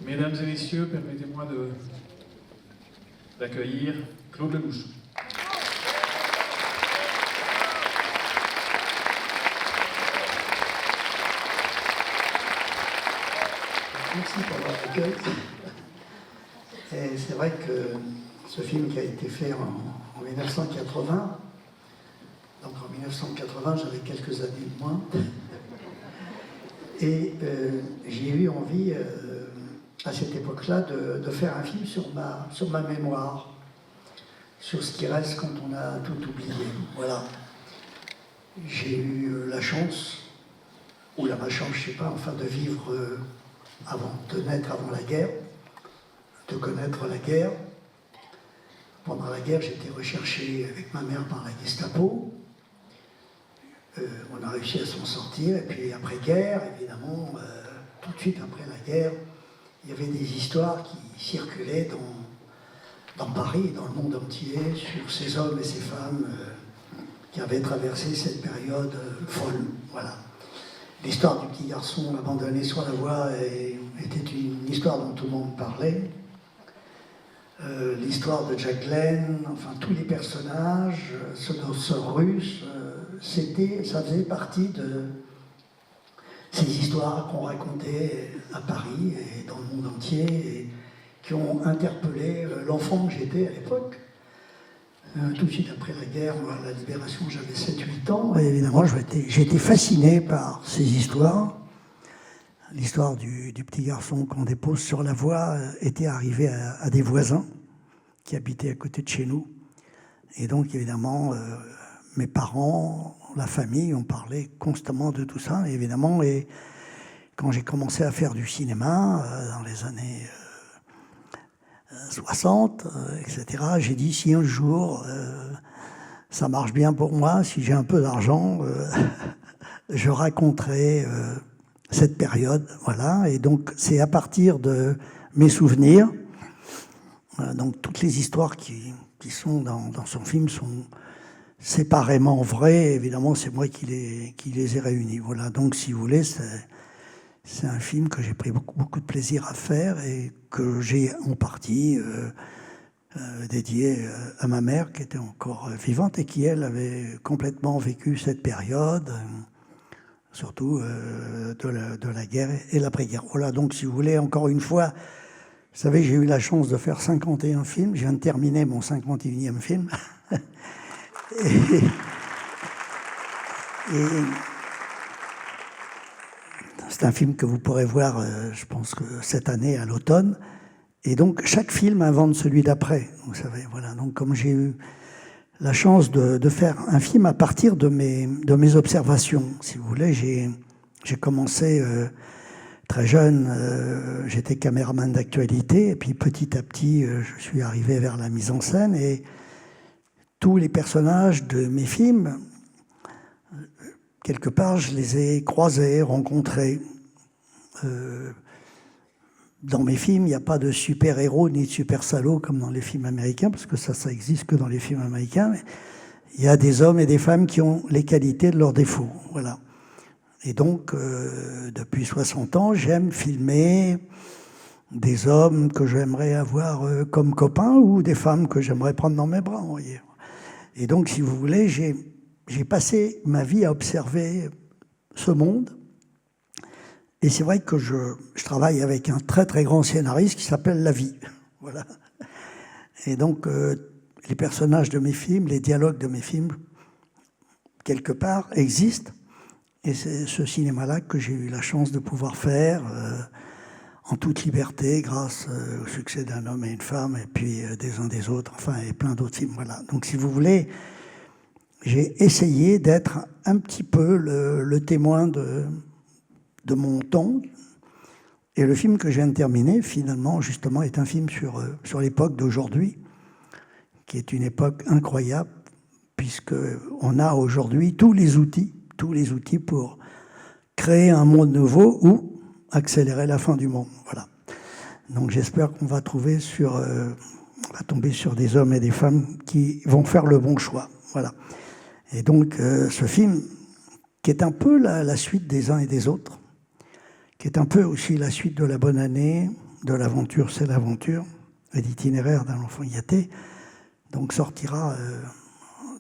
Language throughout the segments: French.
Mesdames et messieurs, permettez-moi d'accueillir Claude Lelouch. Merci pour votre accueil. Et c'est vrai que ce film qui a été fait en 1980, donc en 1980 j'avais quelques années de moins, et j'ai eu envie à cette époque-là de faire un film sur ma mémoire, sur ce qui reste quand on a tout oublié. Voilà. J'ai eu la chance, ou la malchance, je ne sais pas, enfin de vivre de naître avant la guerre, de connaître la guerre. Pendant la guerre, j'étais recherché avec ma mère par la Gestapo. On a réussi à s'en sortir, et puis après-guerre, évidemment, tout de suite après la guerre, il y avait des histoires qui circulaient dans Paris, dans le monde entier, sur ces hommes et ces femmes qui avaient traversé cette période folle. Voilà. L'histoire du petit garçon abandonné sur la voie était une histoire dont tout le monde parlait. L'histoire de Jack Glenn, enfin tous les personnages, ce danseur russe, ça faisait partie de ces histoires qu'on racontait à Paris et dans le monde entier et qui ont interpellé l'enfant que j'étais à l'époque. Tout de suite après la guerre, la libération, j'avais 7-8 ans, et évidemment j'ai été fasciné par ces histoires. L'histoire du petit garçon qu'on dépose sur la voie était arrivée à des voisins qui habitaient à côté de chez nous. Et donc évidemment, mes parents, la famille, on parlait constamment de tout ça, évidemment. Et quand j'ai commencé à faire du cinéma, dans les années 60, etc., j'ai dit, si un jour ça marche bien pour moi, si j'ai un peu d'argent, je raconterai cette période. Voilà. Et donc, c'est à partir de mes souvenirs, donc toutes les histoires qui sont dans son film sont séparément vraies. Évidemment, c'est moi qui les ai réunies. Voilà. Donc, si vous voulez, c'est un film que j'ai pris beaucoup de plaisir à faire et que j'ai en partie dédié à ma mère qui était encore vivante et qui, elle, avait complètement vécu cette période, surtout de la guerre et l'après-guerre. Voilà, donc si vous voulez, encore une fois, vous savez, j'ai eu la chance de faire 51 films, je viens de terminer mon 51e film. et c'est un film que vous pourrez voir, je pense que cette année, à l'automne. Et donc, chaque film invente celui d'après, vous savez. Voilà. Donc, comme j'ai eu la chance de faire un film à partir de mes observations, si vous voulez, j'ai commencé très jeune, j'étais caméraman d'actualité, et puis petit à petit, je suis arrivé vers la mise en scène, et tous les personnages de mes films, quelque part, je les ai croisés, rencontrés. Dans mes films, il n'y a pas de super-héros ni de super-salauds comme dans les films américains, parce que ça existe que dans les films américains. Mais il y a des hommes et des femmes qui ont les qualités de leurs défauts. Voilà. Et donc, depuis 60 ans, j'aime filmer des hommes que j'aimerais avoir comme copains ou des femmes que j'aimerais prendre dans mes bras. Vous voyez. Et donc, si vous voulez, j'ai passé ma vie à observer ce monde. Et c'est vrai que je travaille avec un très très grand scénariste qui s'appelle La Vie. Voilà. Et donc, les personnages de mes films, les dialogues de mes films, quelque part, existent. Et c'est ce cinéma-là que j'ai eu la chance de pouvoir faire en toute liberté, grâce au succès d'Un homme et une femme, et puis des uns des autres, enfin, et plein d'autres films. Voilà. Donc, si vous voulez, j'ai essayé d'être un petit peu le témoin de mon temps. Et le film que je viens de terminer, finalement, justement, est un film sur l'époque d'aujourd'hui, qui est une époque incroyable, puisqu'on a aujourd'hui tous les outils pour créer un monde nouveau ou accélérer la fin du monde. Voilà. Donc j'espère qu'on va tomber sur des hommes et des femmes qui vont faire le bon choix. Voilà. Et donc ce film, qui est un peu la suite des uns et des autres, qui est un peu aussi la suite de La Bonne Année, de L'aventure, c'est l'aventure, et d'Itinéraire d'un enfant gâté. Donc sortira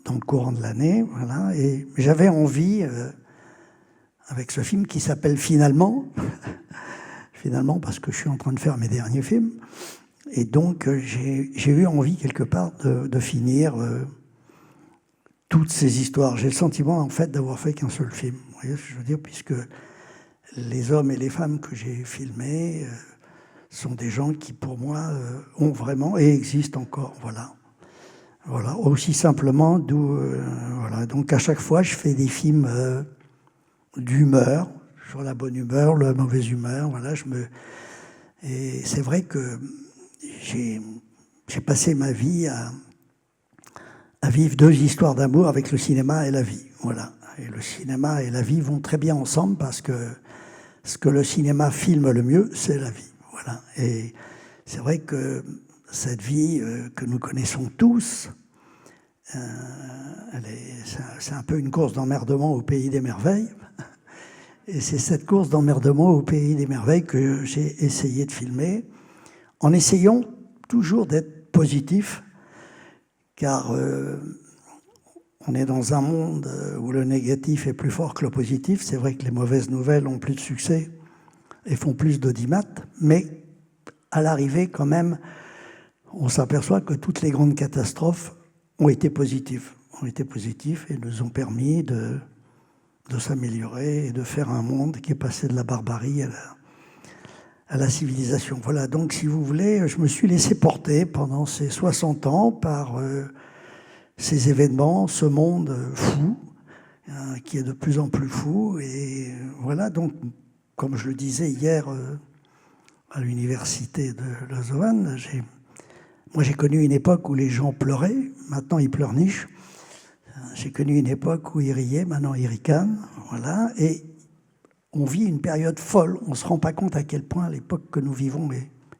dans le courant de l'année. Voilà. Et j'avais envie, avec ce film qui s'appelle Finalement, finalement parce que je suis en train de faire mes derniers films, et donc j'ai eu envie quelque part de finir toutes ces histoires. J'ai le sentiment en fait d'avoir fait qu'un seul film. Vous voyez ce que je veux dire, puisque les hommes et les femmes que j'ai filmés sont des gens qui, pour moi, ont vraiment et existent encore. Voilà. Voilà. Aussi simplement, voilà. Donc, à chaque fois, je fais des films d'humeur, sur la bonne humeur, la mauvaise humeur. Voilà. Et c'est vrai que j'ai passé ma vie à vivre deux histoires d'amour avec le cinéma et la vie. Voilà. Et le cinéma et la vie vont très bien ensemble parce que ce que le cinéma filme le mieux, c'est la vie. Voilà. Et c'est vrai que cette vie que nous connaissons tous, c'est un peu une course d'emmerdement au pays des merveilles. Et c'est cette course d'emmerdement au pays des merveilles que j'ai essayé de filmer, en essayant toujours d'être positif, car on est dans un monde où le négatif est plus fort que le positif. C'est vrai que les mauvaises nouvelles ont plus de succès et font plus d'audimat, mais à l'arrivée, quand même, on s'aperçoit que toutes les grandes catastrophes ont été positives et nous ont permis de s'améliorer et de faire un monde qui est passé de la barbarie à la civilisation. Voilà, donc si vous voulez, je me suis laissé porter pendant ces 60 ans par ces événements, ce monde fou, qui est de plus en plus fou. Et voilà, donc, comme je le disais hier à l'université de Lausanne, moi j'ai connu une époque où les gens pleuraient, maintenant ils pleurnichent. J'ai connu une époque où ils riaient, maintenant ils ricanent. Voilà, et on vit une période folle. On ne se rend pas compte à quel point l'époque que nous vivons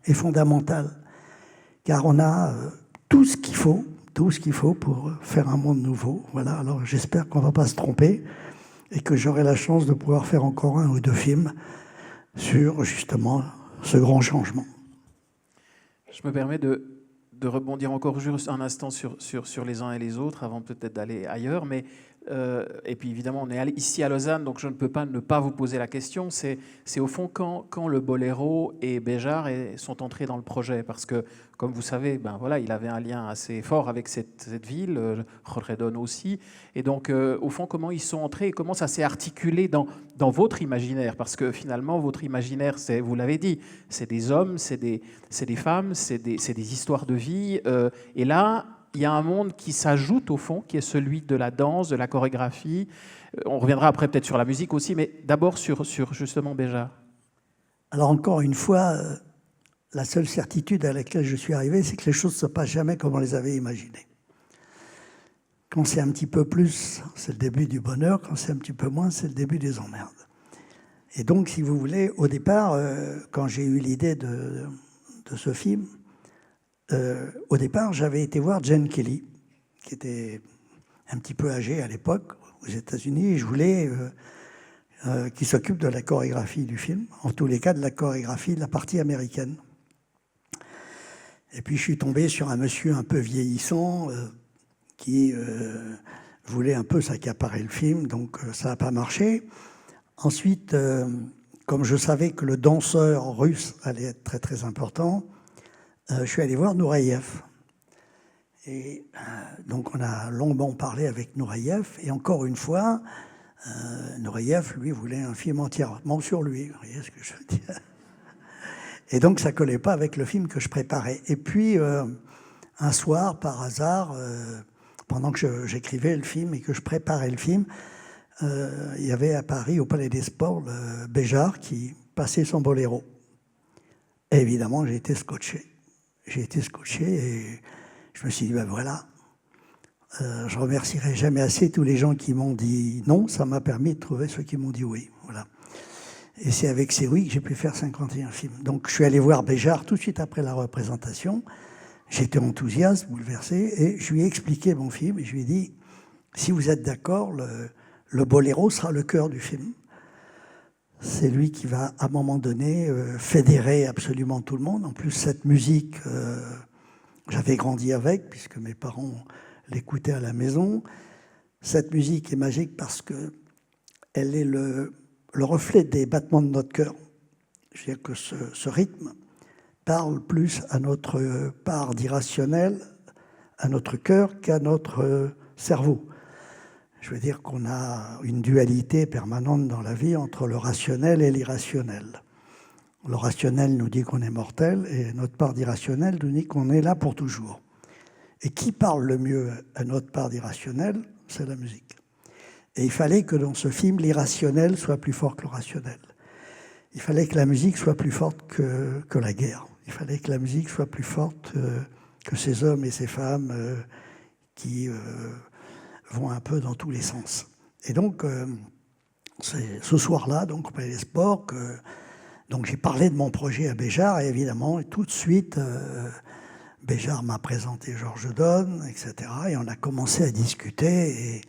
est fondamentale. Car on a tout ce qu'il faut pour faire un monde nouveau. Voilà, alors j'espère qu'on ne va pas se tromper et que j'aurai la chance de pouvoir faire encore un ou deux films sur justement ce grand changement. Je me permets de rebondir encore juste un instant sur les uns et les autres avant peut-être d'aller ailleurs, mais et puis évidemment on est ici à Lausanne, donc je ne peux pas ne pas vous poser la question. C'est au fond quand le Boléro et Béjart sont entrés dans le projet, parce que comme vous savez, ben voilà, il avait un lien assez fort avec cette ville, Redon aussi, et donc au fond comment ils sont entrés et comment ça s'est articulé dans votre imaginaire, parce que finalement votre imaginaire, c'est, vous l'avez dit, c'est des hommes, c'est des femmes, c'est des histoires de vie, et là il y a un monde qui s'ajoute au fond, qui est celui de la danse, de la chorégraphie. On reviendra après peut-être sur la musique aussi, mais d'abord sur justement Béjart. Alors encore une fois, la seule certitude à laquelle je suis arrivé, c'est que les choses ne se passent jamais comme on les avait imaginées. Quand c'est un petit peu plus, c'est le début du bonheur. Quand c'est un petit peu moins, c'est le début des emmerdes. Et donc, si vous voulez, au départ, quand j'ai eu l'idée de ce film, au départ, j'avais été voir Gene Kelly, qui était un petit peu âgé à l'époque, aux États-Unis, et je voulais qu'il s'occupe de la chorégraphie du film, en tous les cas de la chorégraphie de la partie américaine. Et puis je suis tombé sur un monsieur un peu vieillissant qui voulait un peu s'accaparer le film, donc ça n'a pas marché. Ensuite, comme je savais que le danseur russe allait être très très important, je suis allé voir Nureyev. Et donc on a longuement parlé avec Nureyev, et encore une fois, Nureyev, lui, voulait un film entièrement sur lui. Vous voyez ce que je veux dire? Et donc ça ne collait pas avec le film que je préparais. Et puis, un soir, par hasard, pendant que j'écrivais le film et que je préparais le film, il y avait à Paris, au Palais des Sports, le Béjart qui passait son boléro. Et évidemment, j'ai été scotché. Et je me suis dit, ben voilà, je remercierai jamais assez tous les gens qui m'ont dit non. Ça m'a permis de trouver ceux qui m'ont dit oui. Voilà. Et c'est avec ces oui que j'ai pu faire 51 films. Donc je suis allé voir Béjart tout de suite après la représentation. J'étais enthousiaste, bouleversé, et je lui ai expliqué mon film. Et je lui ai dit, si vous êtes d'accord, le boléro sera le cœur du film. c'est lui qui va, à un moment donné, fédérer absolument tout le monde. En plus, cette musique, j'avais grandi avec, puisque mes parents l'écoutaient à la maison. Cette musique est magique parce qu'elle est le reflet des battements de notre cœur. Je veux dire que ce rythme parle plus à notre part d'irrationnel, à notre cœur, qu'à notre cerveau. Je veux dire qu'on a une dualité permanente dans la vie entre le rationnel et l'irrationnel. Le rationnel nous dit qu'on est mortel et notre part d'irrationnel nous dit qu'on est là pour toujours. Et qui parle le mieux à notre part d'irrationnel? C'est la musique. Et il fallait que dans ce film, l'irrationnel soit plus fort que le rationnel. Il fallait que la musique soit plus forte que la guerre. Il fallait que la musique soit plus forte que ces hommes et ces femmes qui vont un peu dans tous les sens. Et donc, c'est ce soir-là, donc au Palais des Sports, donc j'ai parlé de mon projet à Béjart, et évidemment, tout de suite, Béjart m'a présenté Georges Donne, etc. Et on a commencé à discuter, et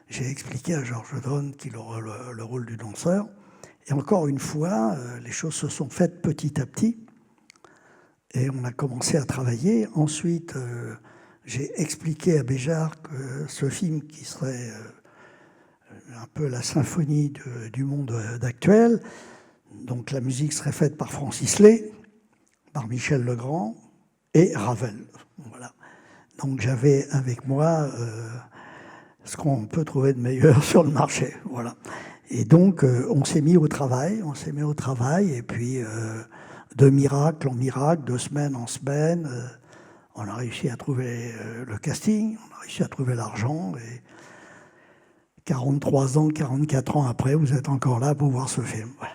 j'ai expliqué à Georges Donne qu'il aurait le rôle du danseur. Et encore une fois, les choses se sont faites petit à petit, et on a commencé à travailler. Ensuite, j'ai expliqué à Béjart que ce film, qui serait un peu la symphonie du monde actuel, donc la musique serait faite par Francis Lay, par Michel Legrand et Ravel. Voilà. Donc j'avais avec moi ce qu'on peut trouver de meilleur sur le marché. Voilà. Et donc on s'est mis au travail, et puis de miracle en miracle, de semaine en semaine, on a réussi à trouver le casting, on a réussi à trouver l'argent, et 43 ans, 44 ans après, vous êtes encore là pour voir ce film. Voilà.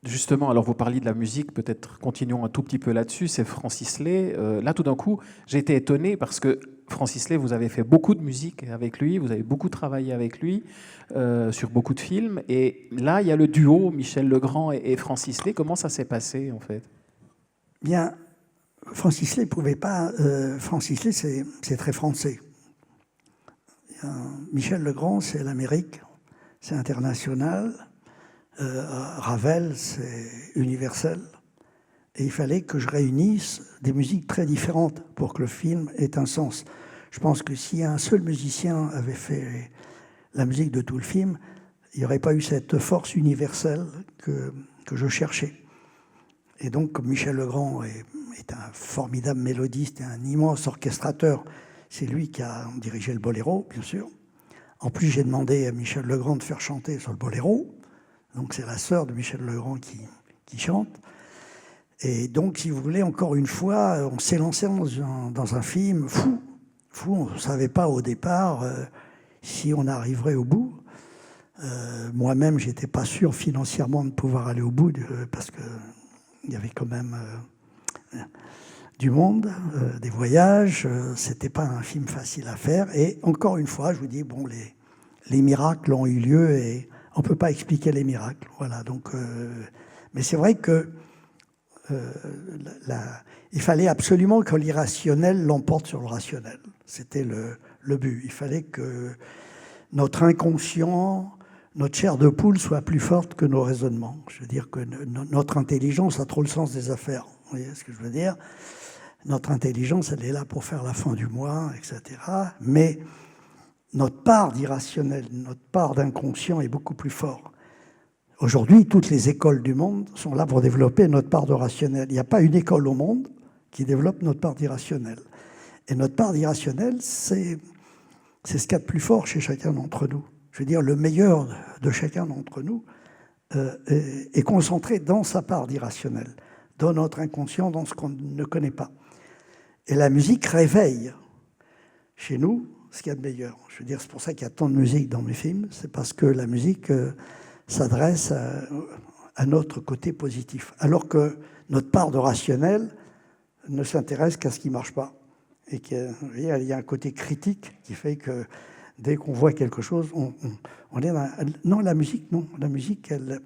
Justement, alors vous parliez de la musique, peut-être continuons un tout petit peu là-dessus, c'est Francis Lay. Là, tout d'un coup, j'ai été étonné parce que Francis Lay, vous avez fait beaucoup de musique avec lui, vous avez beaucoup travaillé avec lui sur beaucoup de films. Et là, il y a le duo Michel Legrand et Francis Lay. Comment ça s'est passé, en fait? Bien, Francis Lay ne pouvait pas... Francis Lay, c'est très français. Michel Legrand, c'est l'Amérique, c'est international. Ravel, c'est universel. Et il fallait que je réunisse des musiques très différentes pour que le film ait un sens. Je pense que si un seul musicien avait fait la musique de tout le film, il n'y aurait pas eu cette force universelle que je cherchais. Et donc, comme Michel Legrand est un formidable mélodiste et un immense orchestrateur, c'est lui qui a dirigé le boléro, bien sûr. En plus, j'ai demandé à Michel Legrand de faire chanter sur le boléro. Donc c'est la sœur de Michel Legrand qui chante. Et donc, si vous voulez, encore une fois, on s'est lancé dans un film fou. On ne savait pas au départ si on arriverait au bout. Moi-même, je n'étais pas sûr financièrement de pouvoir aller au bout, parce qu'il y avait quand même du monde, des voyages. Ce n'était pas un film facile à faire. Et encore une fois, je vous dis, bon, les miracles ont eu lieu et on ne peut pas expliquer les miracles. Voilà, donc, mais c'est vrai que il fallait absolument que l'irrationnel l'emporte sur le rationnel. C'était le but. Il fallait que notre inconscient, notre chair de poule soit plus forte que nos raisonnements. Je veux dire que notre intelligence a trop le sens des affaires. Vous voyez ce que je veux dire? Notre intelligence, elle est là pour faire la fin du mois, etc. Mais notre part d'irrationnel, notre part d'inconscient est beaucoup plus forte. Aujourd'hui, toutes les écoles du monde sont là pour développer notre part de rationnel. Il n'y a pas une école au monde qui développe notre part d'irrationnel. Et notre part d'irrationnel, c'est ce qu'il y a de plus fort chez chacun d'entre nous. Je veux dire, le meilleur de chacun d'entre nous est concentré dans sa part d'irrationnel, dans notre inconscient, dans ce qu'on ne connaît pas. Et la musique réveille chez nous ce qu'il y a de meilleur. Je veux dire, c'est pour ça qu'il y a tant de musique dans mes films, c'est parce que la musique s'adresse à notre côté positif. Alors que notre part de rationnel ne s'intéresse qu'à ce qui ne marche pas. Et qu'il y a un côté critique qui fait que dès qu'on voit quelque chose, on est dans... Non, la musique, non. La musique, elle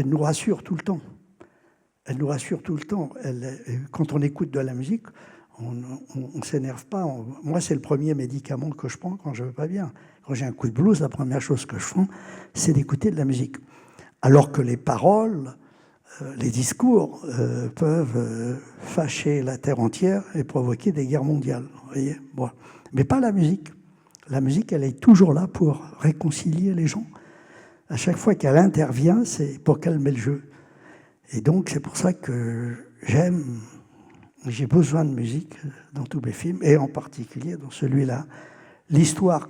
nous rassure tout le temps. Elle nous rassure tout le temps. Quand on écoute de la musique, on ne s'énerve pas. Moi, c'est le premier médicament que je prends quand je ne vais pas bien. Quand j'ai un coup de blues, la première chose que je fais, c'est d'écouter de la musique. Alors que les paroles, les discours peuvent fâcher la terre entière et provoquer des guerres mondiales. Vous voyez, bon. Mais pas la musique. La musique, elle est toujours là pour réconcilier les gens. À chaque fois qu'elle intervient, c'est pour calmer le jeu. Et donc, c'est pour ça que j'ai besoin de musique dans tous mes films, et en particulier dans celui-là. L'histoire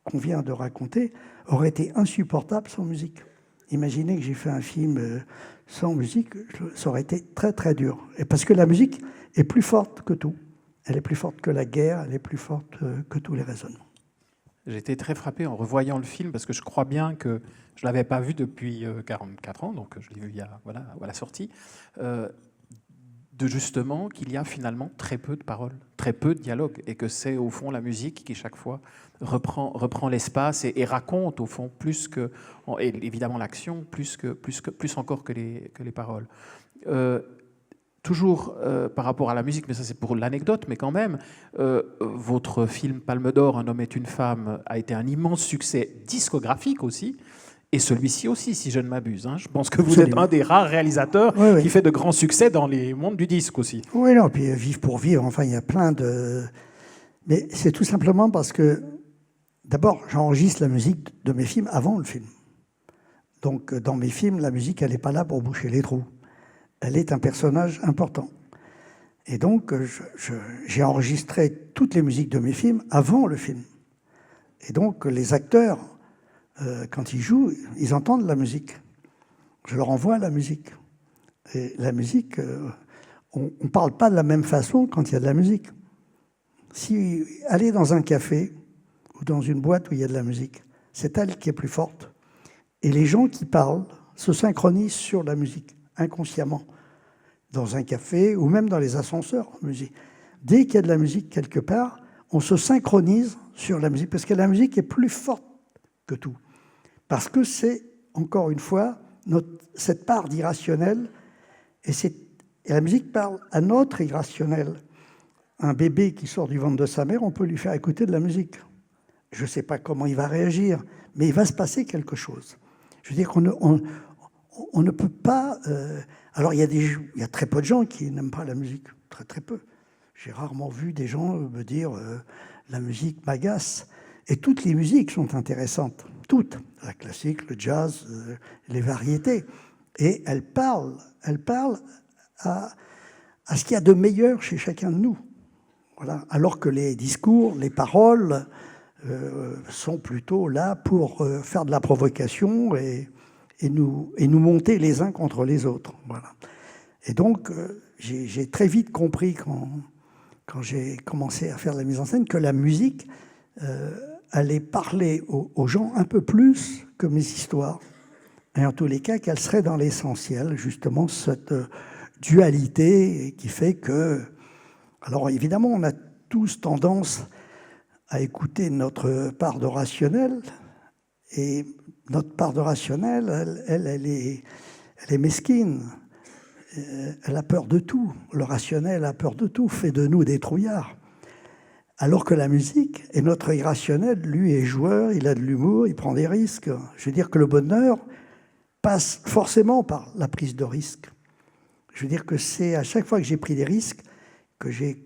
qu'on vient de raconter aurait été insupportable sans musique. Imaginez que j'ai fait un film sans musique, ça aurait été très très dur. Et parce que la musique est plus forte que tout. Elle est plus forte que la guerre, elle est plus forte que tous les raisonnements. J'ai été très frappé en revoyant le film, parce que je crois bien que je ne l'avais pas vu depuis 44 ans, donc je l'ai vu à la sortie, de justement qu'il y a finalement très peu de paroles, très peu de dialogue, et que c'est au fond la musique qui chaque fois reprend l'espace et raconte au fond plus que, et évidemment l'action, plus encore que les paroles. Toujours par rapport à la musique, mais ça c'est pour l'anecdote, mais quand même, votre film Palme d'Or, Un homme est une femme, a été un immense succès discographique aussi, et celui-ci aussi, si je ne m'abuse. Hein. Je pense que vous êtes un des rares réalisateurs qui fait de grands succès dans les mondes du disque aussi. Oui, non, puis Vivre pour vivre, enfin, il y a plein de... Mais c'est tout simplement parce que, d'abord, j'enregistre la musique de mes films avant le film. Donc, dans mes films, la musique, elle n'est pas là pour boucher les trous. Elle est un personnage important. Et donc, j'ai enregistré toutes les musiques de mes films avant le film. Et donc, les acteurs, quand ils jouent, ils entendent la musique. Je leur envoie la musique. Et la musique, on ne parle pas de la même façon quand il y a de la musique. Si aller dans un café ou dans une boîte où il y a de la musique, c'est elle qui est plus forte. Et les gens qui parlent se synchronisent sur la musique, inconsciemment, dans un café ou même dans les ascenseurs. Musique. Dès qu'il y a de la musique quelque part, on se synchronise sur la musique, parce que la musique est plus forte que tout. Parce que c'est, encore une fois, cette part d'irrationnel, et la musique parle à notre irrationnel. Un bébé qui sort du ventre de sa mère, on peut lui faire écouter de la musique. Je ne sais pas comment il va réagir, mais il va se passer quelque chose. Je veux dire qu'on ne peut pas... Alors, il y a très peu de gens qui n'aiment pas la musique, très très peu. J'ai rarement vu des gens me dire la musique m'agace. Et toutes les musiques sont intéressantes, toutes. La classique, le jazz, les variétés. Et elles parlent à ce qu'il y a de meilleur chez chacun de nous. Voilà. Alors que les discours, les paroles sont plutôt là pour faire de la provocation et nous monter les uns contre les autres. Voilà. Et donc, j'ai très vite compris, quand j'ai commencé à faire de la mise en scène, que la musique allait parler aux gens un peu plus que mes histoires. Et en tous les cas, qu'elle serait dans l'essentiel, justement, cette dualité qui fait que... Alors, évidemment, on a tous tendance à écouter notre part de rationnel, et notre part de rationnel, elle est mesquine. Elle a peur de tout. Le rationnel a peur de tout, fait de nous des trouillards. Alors que la musique, et notre irrationnel, lui, est joueur, il a de l'humour, il prend des risques. Je veux dire que le bonheur passe forcément par la prise de risque. Je veux dire que c'est à chaque fois que j'ai pris des risques que j'ai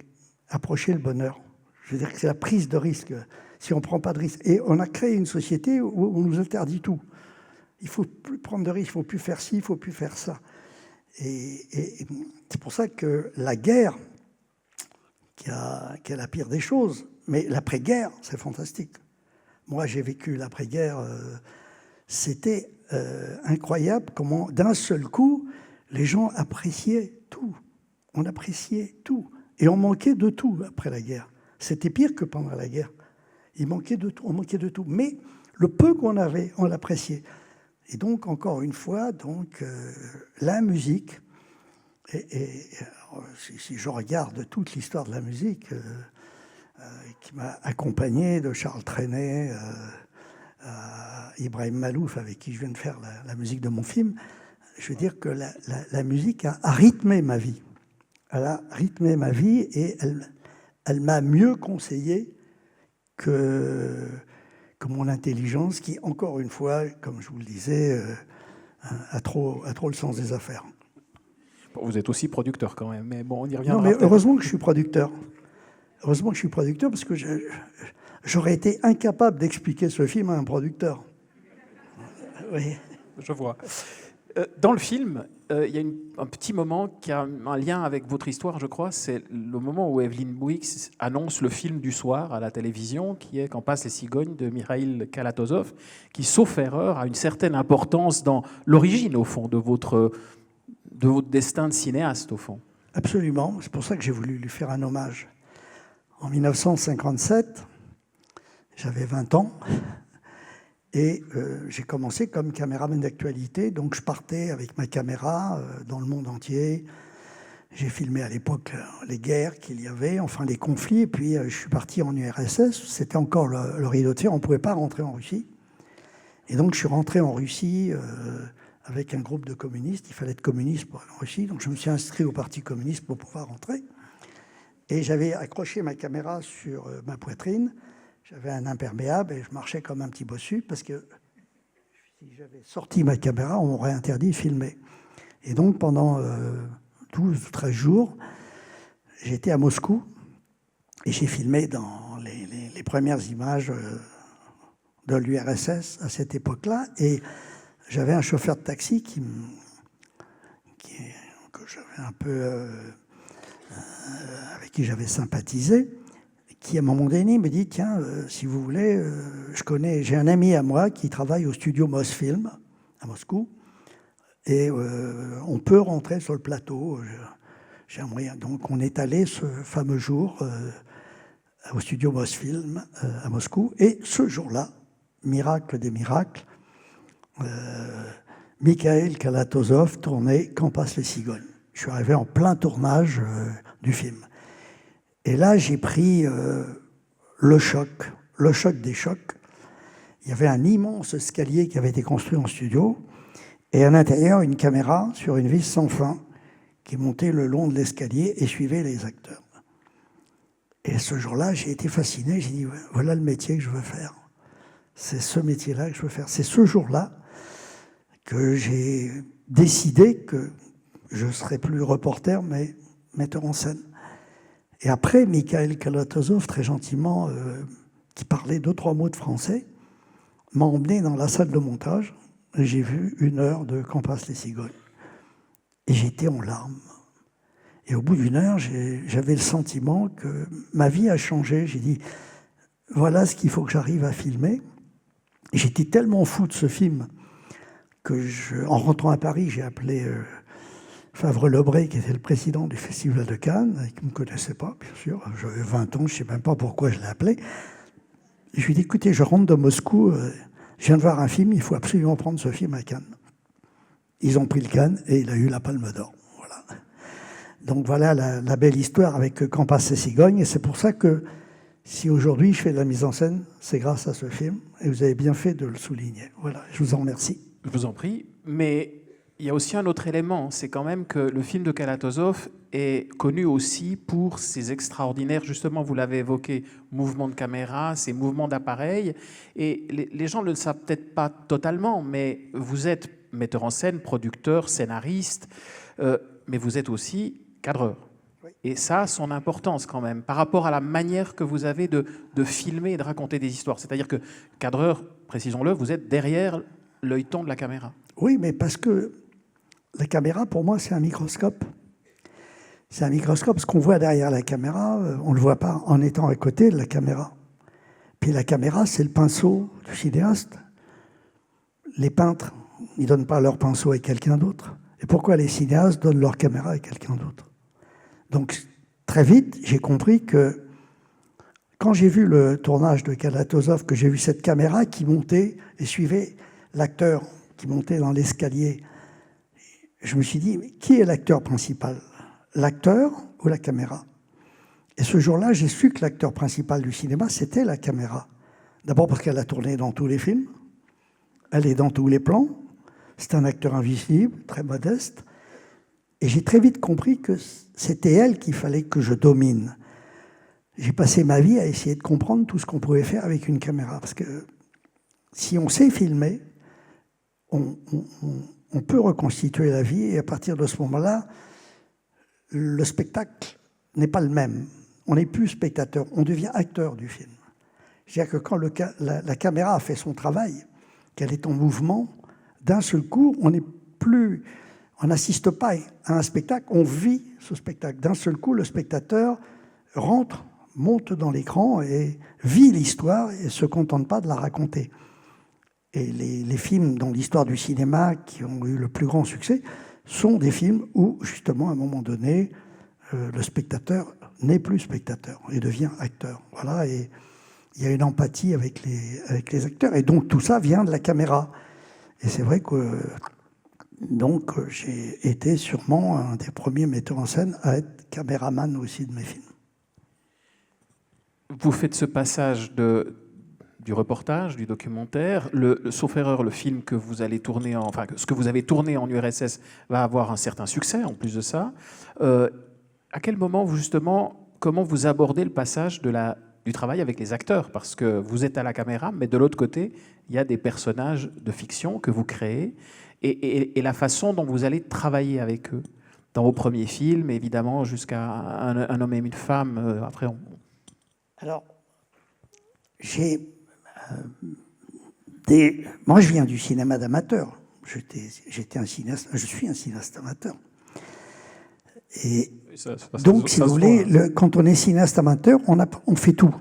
approché le bonheur. Je veux dire que c'est la prise de risque. Si on ne prend pas de risque. Et on a créé une société où on nous interdit tout. Il ne faut plus prendre de risques, il ne faut plus faire ci, il ne faut plus faire ça. Et c'est pour ça que la guerre, qui est la pire des choses, mais l'après-guerre, c'est fantastique. Moi, j'ai vécu l'après-guerre, c'était incroyable comment, d'un seul coup, les gens appréciaient tout. On appréciait tout. Et on manquait de tout après la guerre. C'était pire que pendant la guerre. Il manquait de tout, on manquait de tout. Mais le peu qu'on avait, on l'appréciait. Et donc, encore une fois, la musique, si je regarde toute l'histoire de la musique, qui m'a accompagné de Charles Trenet à Ibrahim Malouf, avec qui je viens de faire la musique de mon film, je veux dire que la musique a rythmé ma vie. Elle a rythmé ma vie et elle m'a mieux conseillé que que mon intelligence, qui, encore une fois, comme je vous le disais, a trop le sens des affaires. Bon, vous êtes aussi producteur quand même, mais bon, on y reviendra. Non, mais heureusement que je suis producteur. Heureusement que je suis producteur, parce que j'aurais été incapable d'expliquer ce film à un producteur. Oui. Je vois. Dans le film, il y a un petit moment qui a un lien avec votre histoire, je crois. C'est le moment où Evelyn Bouyx annonce le film du soir à la télévision, qui est Quand passent les cigognes de Mikhaïl Kalatozov, qui, sauf erreur, a une certaine importance dans l'origine, au fond, de votre destin de cinéaste, au fond. Absolument. C'est pour ça que j'ai voulu lui faire un hommage. En 1957, j'avais 20 ans. Et j'ai commencé comme caméraman d'actualité, donc je partais avec ma caméra dans le monde entier. J'ai filmé à l'époque les guerres qu'il y avait, enfin les conflits, et puis je suis parti en URSS. C'était encore le rideau de fer, on ne pouvait pas rentrer en Russie. Et donc je suis rentré en Russie avec un groupe de communistes. Il fallait être communiste pour aller en Russie, donc je me suis inscrit au Parti communiste pour pouvoir rentrer. Et j'avais accroché ma caméra sur ma poitrine. J'avais un imperméable et je marchais comme un petit bossu parce que si j'avais sorti ma caméra, on m'aurait interdit de filmer. Et donc pendant 12 ou 13 jours, j'étais à Moscou et j'ai filmé dans les premières images de l'URSS à cette époque-là. Et j'avais un chauffeur de taxi que j'avais un peu avec qui j'avais sympathisé, qui, à un moment donné, me dit « Tiens, si vous voulez, j'ai un ami à moi qui travaille au studio Mosfilm à Moscou, et on peut rentrer sur le plateau. J'ai un moyen. » Donc, on est allé ce fameux jour au studio Mosfilm à Moscou, et ce jour-là, miracle des miracles, Mikhaïl Kalatozov tournait « Quand passent les cigognes ». Je suis arrivé en plein tournage du film. Et là, j'ai pris le choc des chocs. Il y avait un immense escalier qui avait été construit en studio, et à l'intérieur, une caméra sur une vis sans fin qui montait le long de l'escalier et suivait les acteurs. Et ce jour-là, j'ai été fasciné. J'ai dit, voilà le métier que je veux faire. C'est ce métier-là que je veux faire. C'est ce jour-là que j'ai décidé que je ne serais plus reporter, mais metteur en scène. Et après, Mikhaïl Kalatozov, très gentiment, qui parlait 2-3 mots de français, m'a emmené dans la salle de montage. Et j'ai vu 1 heure de Quand passent les cigognes. Et j'étais en larmes. Et au bout d'1 heure, j'avais le sentiment que ma vie a changé. J'ai dit, voilà ce qu'il faut que j'arrive à filmer. Et j'étais tellement fou de ce film que, en rentrant à Paris, j'ai appelé Favre-Lebré, qui était le président du Festival de Cannes, et qui ne me connaissait pas, bien sûr. J'avais 20 ans, je ne sais même pas pourquoi je l'ai appelé. Et je lui ai dit, écoutez, je rentre de Moscou, je viens de voir un film, il faut absolument prendre ce film à Cannes. Ils ont pris le Cannes et il a eu la Palme d'Or. Voilà. Donc voilà la belle histoire avec Quand passent les cigognes. Et c'est pour ça que si aujourd'hui je fais de la mise en scène, c'est grâce à ce film. Et vous avez bien fait de le souligner. Voilà, je vous en remercie. Je vous en prie. Mais il y a aussi un autre élément, c'est quand même que le film de Kalatozov est connu aussi pour ses extraordinaires, justement, vous l'avez évoqué, mouvements de caméra, ses mouvements d'appareil. Et les gens ne le savent peut-être pas totalement, mais vous êtes metteur en scène, producteur, scénariste, mais vous êtes aussi cadreur. Oui. Et ça a son importance quand même, par rapport à la manière que vous avez de filmer et de raconter des histoires. C'est-à-dire que cadreur, précisons-le, vous êtes derrière l'œilleton de la caméra. Oui, mais parce que la caméra, pour moi, c'est un microscope. C'est un microscope. Ce qu'on voit derrière la caméra, on ne le voit pas en étant à côté de la caméra. Puis la caméra, c'est le pinceau du cinéaste. Les peintres, ils ne donnent pas leur pinceau à quelqu'un d'autre. Et pourquoi les cinéastes donnent leur caméra à quelqu'un d'autre? Donc, très vite, j'ai compris que quand j'ai vu le tournage de Kalatozov, que j'ai vu cette caméra qui montait et suivait l'acteur qui montait dans l'escalier, je me suis dit, mais qui est l'acteur principal? L'acteur ou la caméra? Et ce jour-là, j'ai su que l'acteur principal du cinéma, c'était la caméra. D'abord parce qu'elle a tourné dans tous les films, elle est dans tous les plans, c'est un acteur invisible, très modeste, et j'ai très vite compris que c'était elle qu'il fallait que je domine. J'ai passé ma vie à essayer de comprendre tout ce qu'on pouvait faire avec une caméra, parce que Si on sait filmer, on peut reconstituer la vie, et à partir de ce moment-là, le spectacle n'est pas le même. On n'est plus spectateur, on devient acteur du film. C'est-à-dire que quand la caméra a fait son travail, qu'elle est en mouvement, d'un seul coup, on n'assiste pas à un spectacle, on vit ce spectacle. D'un seul coup, le spectateur rentre, monte dans l'écran et vit l'histoire et ne se contente pas de la raconter. Et les films dans l'histoire du cinéma qui ont eu le plus grand succès sont des films où, justement, à un moment donné, le spectateur n'est plus spectateur et devient acteur. Voilà, et il y a une empathie avec les acteurs. Et donc, tout ça vient de la caméra. Et c'est vrai que donc, j'ai été sûrement un des premiers metteurs en scène à être caméraman aussi de mes films. Vous faites ce passage du reportage, du documentaire. Sauf erreur, le film que vous allez tourner, ce que vous avez tourné en URSS va avoir un certain succès en plus de ça. À quel moment, comment vous abordez le passage du travail avec les acteurs? Parce que vous êtes à la caméra, mais de l'autre côté, il y a des personnages de fiction que vous créez et la façon dont vous allez travailler avec eux. Dans vos premiers films, évidemment, jusqu'à un homme et une femme. Après, Alors, moi, je viens du cinéma d'amateur. J'étais un cinéaste, je suis un cinéaste amateur. Et donc, si vous voulez, quand on est cinéaste amateur, on fait tout.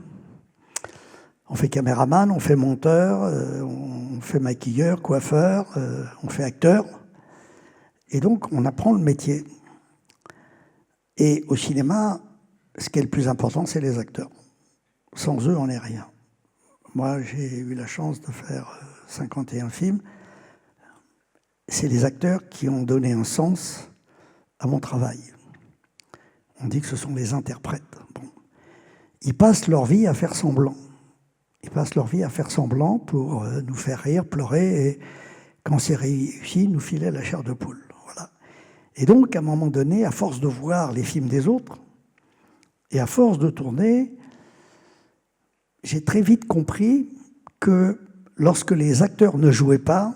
On fait caméraman, on fait monteur, on fait maquilleur, coiffeur, on fait acteur. Et donc, on apprend le métier. Et au cinéma, ce qui est le plus important, c'est les acteurs. Sans eux, on n'est rien. Moi, j'ai eu la chance de faire 51 films. C'est les acteurs qui ont donné un sens à mon travail. On dit que ce sont les interprètes. Bon. Ils passent leur vie à faire semblant. Ils passent leur vie à faire semblant pour nous faire rire, pleurer, et quand c'est réussi, nous filer la chair de poule. Voilà. Et donc, à un moment donné, à force de voir les films des autres, et à force de tourner, j'ai très vite compris que lorsque les acteurs ne jouaient pas,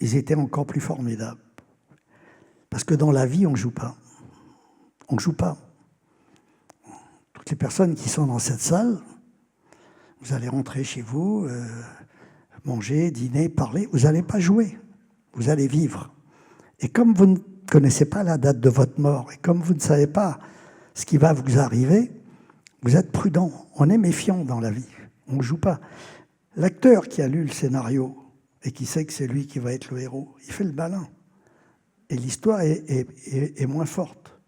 ils étaient encore plus formidables. Parce que dans la vie, on ne joue pas. On ne joue pas. Toutes les personnes qui sont dans cette salle, vous allez rentrer chez vous, manger, dîner, parler, vous n'allez pas jouer. Vous allez vivre. Et comme vous ne connaissez pas la date de votre mort, et comme vous ne savez pas ce qui va vous arriver, vous êtes prudent. On est méfiant dans la vie. On ne joue pas. L'acteur qui a lu le scénario et qui sait que c'est lui qui va être le héros, il fait le malin. Et l'histoire est moins forte.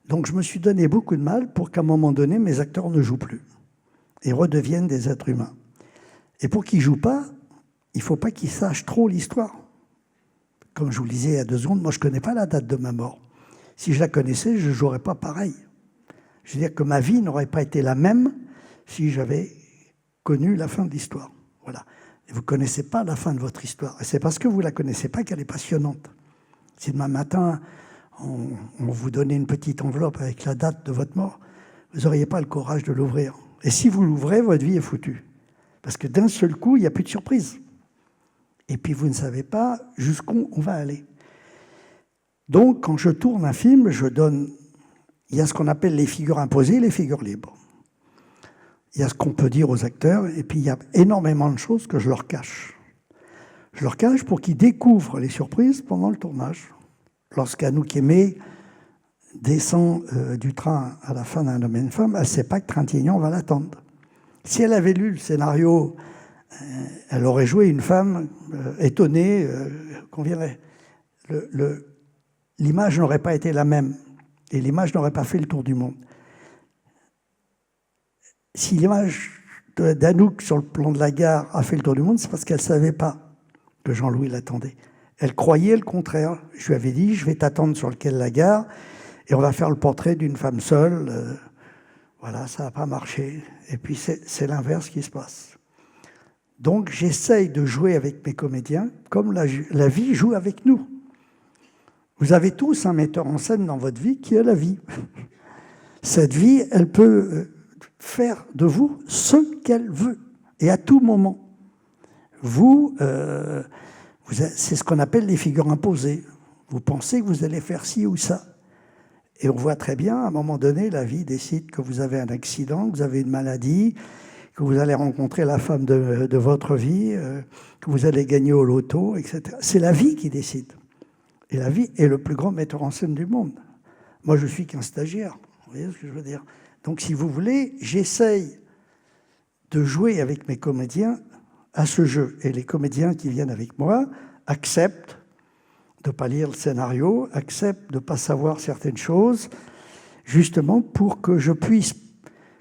Donc je me suis donné beaucoup de mal pour qu'à un moment donné, mes acteurs ne jouent plus et redeviennent des êtres humains. Et pour qu'ils ne jouent pas, il ne faut pas qu'ils sachent trop l'histoire. Comme je vous le disais il y a 2 secondes, moi je ne connais pas la date de ma mort. Si je la connaissais, je ne jouerais pas pareil. Je veux dire que ma vie n'aurait pas été la même si j'avais connu la fin de l'histoire. Voilà. Et vous ne connaissez pas la fin de votre histoire. Et c'est parce que vous ne la connaissez pas qu'elle est passionnante. Si demain matin, on vous donnait une petite enveloppe avec la date de votre mort, vous n'auriez pas le courage de l'ouvrir. Et si vous l'ouvrez, votre vie est foutue. Parce que d'un seul coup, il n'y a plus de surprise. Et puis vous ne savez pas jusqu'où on va aller. Donc, quand je tourne un film, il y a ce qu'on appelle les figures imposées et les figures libres. Il y a ce qu'on peut dire aux acteurs, et puis il y a énormément de choses que je leur cache. Je leur cache pour qu'ils découvrent les surprises pendant le tournage. Lorsqu'Anouk Aimée descend du train à la fin d'Un homme et une femme, elle ne sait pas que Trintignant va l'attendre. Si elle avait lu le scénario, elle aurait joué une femme étonnée qu'on viendrait. L'image n'aurait pas été la même, et l'image n'aurait pas fait le tour du monde. Si l'image d'Anouk sur le plan de la gare a fait le tour du monde, c'est parce qu'elle ne savait pas que Jean-Louis l'attendait. Elle croyait le contraire. Je lui avais dit, je vais t'attendre sur le quai de la gare et on va faire le portrait d'une femme seule. Voilà, ça n'a pas marché. Et puis c'est l'inverse qui se passe. Donc j'essaye de jouer avec mes comédiens comme la vie joue avec nous. Vous avez tous un metteur en scène dans votre vie qui est la vie. Cette vie, elle peut faire de vous ce qu'elle veut, et à tout moment. C'est ce qu'on appelle les figures imposées. Vous pensez que vous allez faire ci ou ça. Et on voit très bien, à un moment donné, la vie décide que vous avez un accident, que vous avez une maladie, que vous allez rencontrer la femme de votre vie, que vous allez gagner au loto, etc. C'est la vie qui décide. Et la vie est le plus grand metteur en scène du monde. Moi, je suis qu'un stagiaire. Vous voyez ce que je veux dire? Donc, si vous voulez, j'essaye de jouer avec mes comédiens à ce jeu. Et les comédiens qui viennent avec moi acceptent de ne pas lire le scénario, acceptent de ne pas savoir certaines choses, justement pour que je puisse,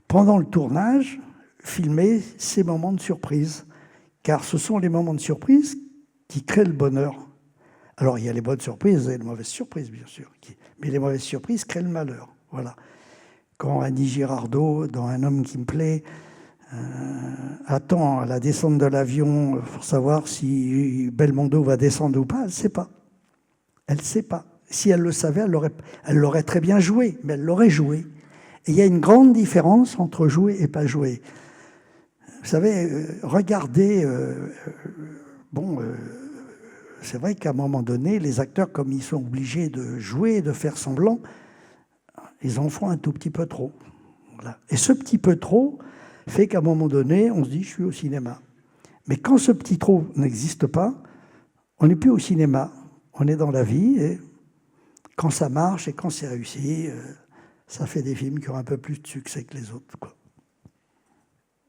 pendant le tournage, filmer ces moments de surprise. Car ce sont les moments de surprise qui créent le bonheur. Alors, il y a les bonnes surprises et les mauvaises surprises, bien sûr. Mais les mauvaises surprises créent le malheur. Voilà. Quand Annie Girardot, dans Un homme qui me plaît, attend à la descente de l'avion pour savoir si Belmondo va descendre ou pas, elle ne sait pas. Elle ne sait pas. Si elle le savait, elle l'aurait très bien joué, mais elle l'aurait joué. Et il y a une grande différence entre jouer et pas jouer. Vous savez, regardez... c'est vrai qu'à un moment donné, les acteurs, comme ils sont obligés de jouer, de faire semblant, ils en font un tout petit peu trop. Voilà. Et ce petit peu trop fait qu'à un moment donné, on se dit « je suis au cinéma ». Mais quand ce petit trop n'existe pas, on n'est plus au cinéma, on est dans la vie, et quand ça marche et quand c'est réussi, ça fait des films qui ont un peu plus de succès que les autres, quoi.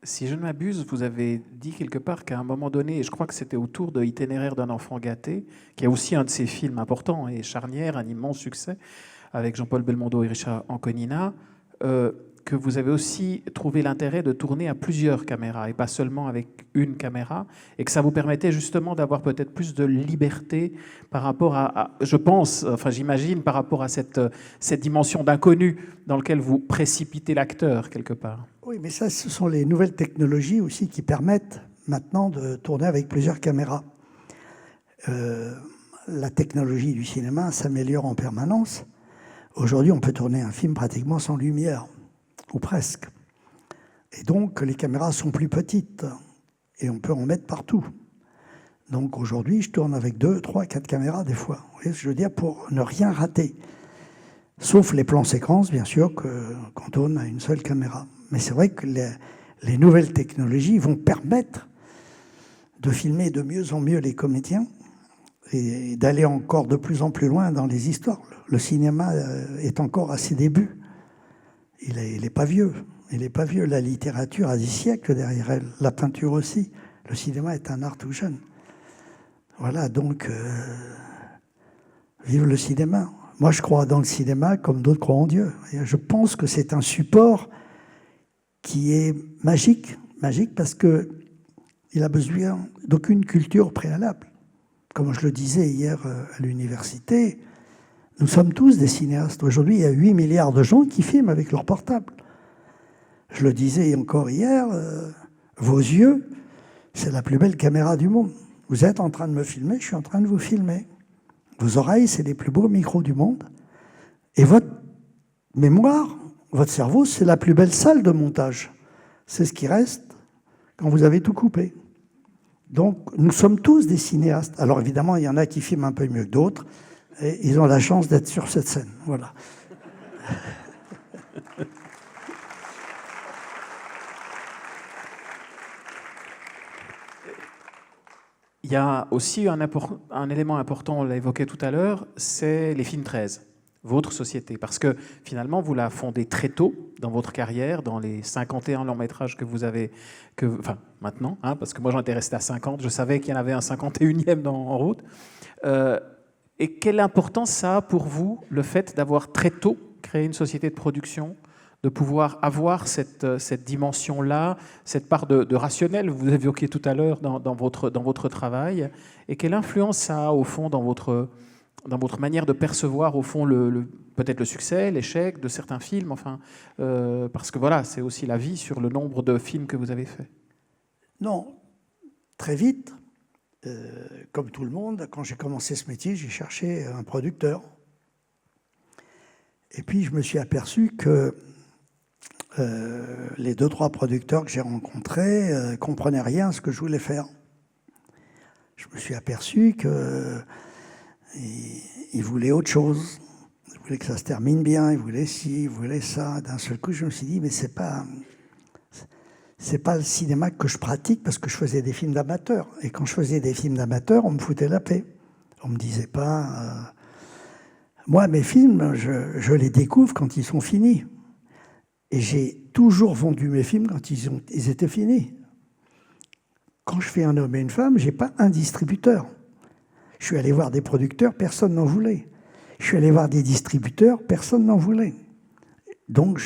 Si je ne m'abuse, vous avez dit quelque part qu'à un moment donné, et je crois que c'était autour de Itinéraire d'un enfant gâté, qui est aussi un de ces films importants et charnières, un immense succès, avec Jean-Paul Belmondo et Richard Anconina, que vous avez aussi trouvé l'intérêt de tourner à plusieurs caméras et pas seulement avec une caméra, et que ça vous permettait justement d'avoir peut-être plus de liberté par rapport je pense, enfin j'imagine, par rapport à cette dimension d'inconnu dans laquelle vous précipitez l'acteur quelque part. Oui, mais ça, ce sont les nouvelles technologies aussi qui permettent maintenant de tourner avec plusieurs caméras. La technologie du cinéma s'améliore en permanence. Aujourd'hui, on peut tourner un film pratiquement sans lumière, ou presque. Et donc, les caméras sont plus petites, et on peut en mettre partout. Donc aujourd'hui, je tourne avec 2, 3, 4 caméras des fois. Vous voyez ce que je veux dire, pour ne rien rater. Sauf les plans séquences, bien sûr, qu'on tourne à une seule caméra. Mais c'est vrai que les nouvelles technologies vont permettre de filmer de mieux en mieux les comédiens et d'aller encore de plus en plus loin dans les histoires. Le cinéma est encore à ses débuts. Il n'est pas vieux. Il n'est pas vieux. La littérature a des siècles derrière elle. La peinture aussi. Le cinéma est un art tout jeune. Voilà, donc, vive le cinéma. Moi, je crois dans le cinéma comme d'autres croient en Dieu. Et je pense que c'est un support qui est magique parce qu'il a besoin d'aucune culture préalable. Comme je le disais hier à l'université, nous sommes tous des cinéastes. Aujourd'hui, il y a 8 milliards de gens qui filment avec leur portable. Je le disais encore hier, vos yeux, c'est la plus belle caméra du monde. Vous êtes en train de me filmer, je suis en train de vous filmer. Vos oreilles, c'est les plus beaux micros du monde. Et votre mémoire, votre cerveau, c'est la plus belle salle de montage. C'est ce qui reste quand vous avez tout coupé. Donc, nous sommes tous des cinéastes. Alors, évidemment, il y en a qui filment un peu mieux que d'autres. Et ils ont la chance d'être sur cette scène. Voilà. Il y a aussi un élément important, on l'a évoqué tout à l'heure, c'est les films 13, votre société. Parce que finalement, vous la fondez très tôt dans votre carrière, dans les 51 longs métrages que vous avez, enfin maintenant, hein, parce que moi j'en étais resté à 50, je savais qu'il y en avait un 51e en route. Et quelle importance ça a pour vous, le fait d'avoir très tôt créé une société de production, de pouvoir avoir cette dimension-là, cette part de rationnel, vous évoquiez tout à l'heure dans votre travail, et quelle influence ça a au fond dans votre manière de percevoir au fond peut-être le succès, l'échec de certains films, enfin, parce que voilà, c'est aussi la vie sur le nombre de films que vous avez faits. Non, très vite, comme tout le monde, quand j'ai commencé ce métier, j'ai cherché un producteur. Et puis je me suis aperçu que les 2-3 producteurs que j'ai rencontrés ne comprenaient rien à ce que je voulais faire. je me suis aperçu qu'il voulait autre chose. Il voulait que ça se termine bien, il voulait ci, il voulait ça. D'un seul coup, je me suis dit, mais c'est pas le cinéma que je pratique, parce que je faisais des films d'amateurs. Et quand je faisais des films d'amateurs, on me foutait la paix. On me disait pas... Moi, mes films, je les découvre quand ils sont finis. Et j'ai toujours vendu mes films quand ils étaient finis. Quand je fais Un homme et une femme, je n'ai pas un distributeur. Je suis allé voir des producteurs, personne n'en voulait. Je suis allé voir des distributeurs, personne n'en voulait. Donc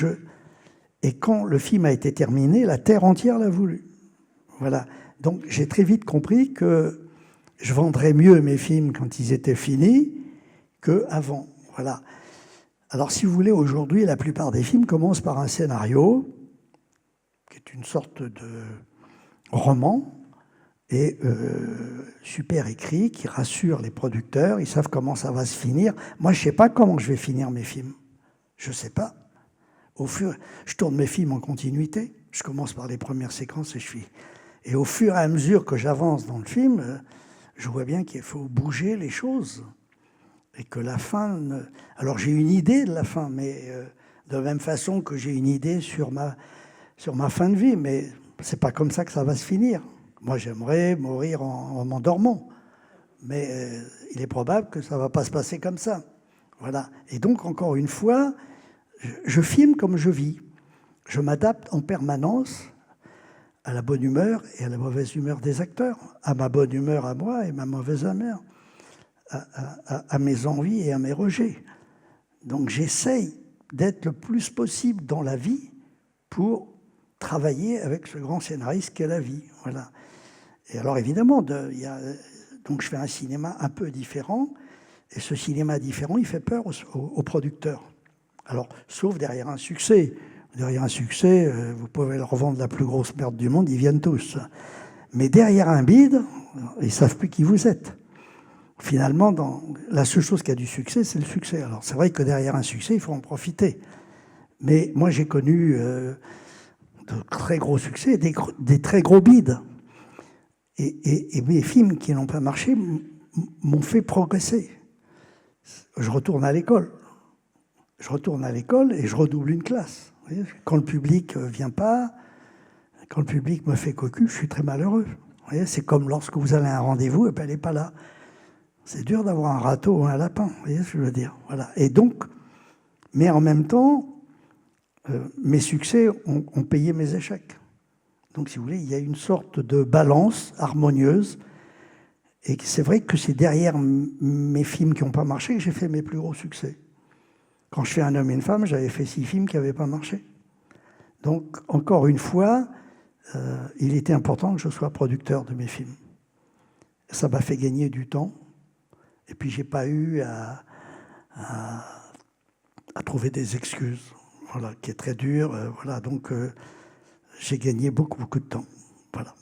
Et quand le film a été terminé, la terre entière l'a voulu. Voilà. Donc j'ai très vite compris que je vendrais mieux mes films quand ils étaient finis qu'avant. Voilà. Alors si vous voulez, aujourd'hui, la plupart des films commencent par un scénario, qui est une sorte de roman, et super écrit, qui rassure les producteurs, ils savent comment ça va se finir. Moi, je ne sais pas comment je vais finir mes films. Je ne sais pas. Je tourne mes films en continuité. Je commence par les premières séquences et au fur et à mesure que j'avance dans le film, je vois bien qu'il faut bouger les choses. Et que la fin... Alors j'ai une idée de la fin, mais de la même façon que j'ai une idée sur ma fin de vie, mais c'est pas comme ça que ça va se finir. Moi, j'aimerais mourir en m'endormant. Mais il est probable que ça ne va pas se passer comme ça. Voilà. Et donc, encore une fois, je filme comme je vis. Je m'adapte en permanence à la bonne humeur et à la mauvaise humeur des acteurs, à ma bonne humeur à moi et ma mauvaise humeur, à mes envies et à mes rejets. Donc, j'essaye d'être le plus possible dans la vie pour travailler avec ce grand scénariste qu'est la vie. Voilà. Et alors, évidemment, donc je fais un cinéma un peu différent, et ce cinéma différent, il fait peur aux producteurs. Alors, sauf derrière un succès. Derrière un succès, vous pouvez leur vendre la plus grosse merde du monde, ils viennent tous. Mais derrière un bide, ils ne savent plus qui vous êtes. Finalement, la seule chose qui a du succès, c'est le succès. Alors, c'est vrai que derrière un succès, il faut en profiter. Mais moi, j'ai connu de très gros succès, des très gros bides. Et mes films qui n'ont pas marché m'ont fait progresser. Je retourne à l'école. Je retourne à l'école et je redouble une classe. Vous voyez, quand le public ne vient pas, quand le public me fait cocu, je suis très malheureux. Vous voyez, c'est comme lorsque vous allez à un rendez-vous et puis elle n'est pas là. C'est dur d'avoir un râteau ou un lapin. Vous voyez ce que je veux dire? Voilà. Et donc, mais en même temps, mes succès ont payé mes échecs. Donc, si vous voulez, il y a une sorte de balance harmonieuse. Et c'est vrai que c'est derrière mes films qui n'ont pas marché que j'ai fait mes plus gros succès. Quand je fais Un homme et une femme, j'avais fait 6 films qui n'avaient pas marché. Donc, encore une fois, il était important que je sois producteur de mes films. Ça m'a fait gagner du temps. Et puis, je n'ai pas eu à trouver des excuses. Voilà, qui est très dur. Voilà, donc, j'ai gagné beaucoup, beaucoup de temps. Voilà.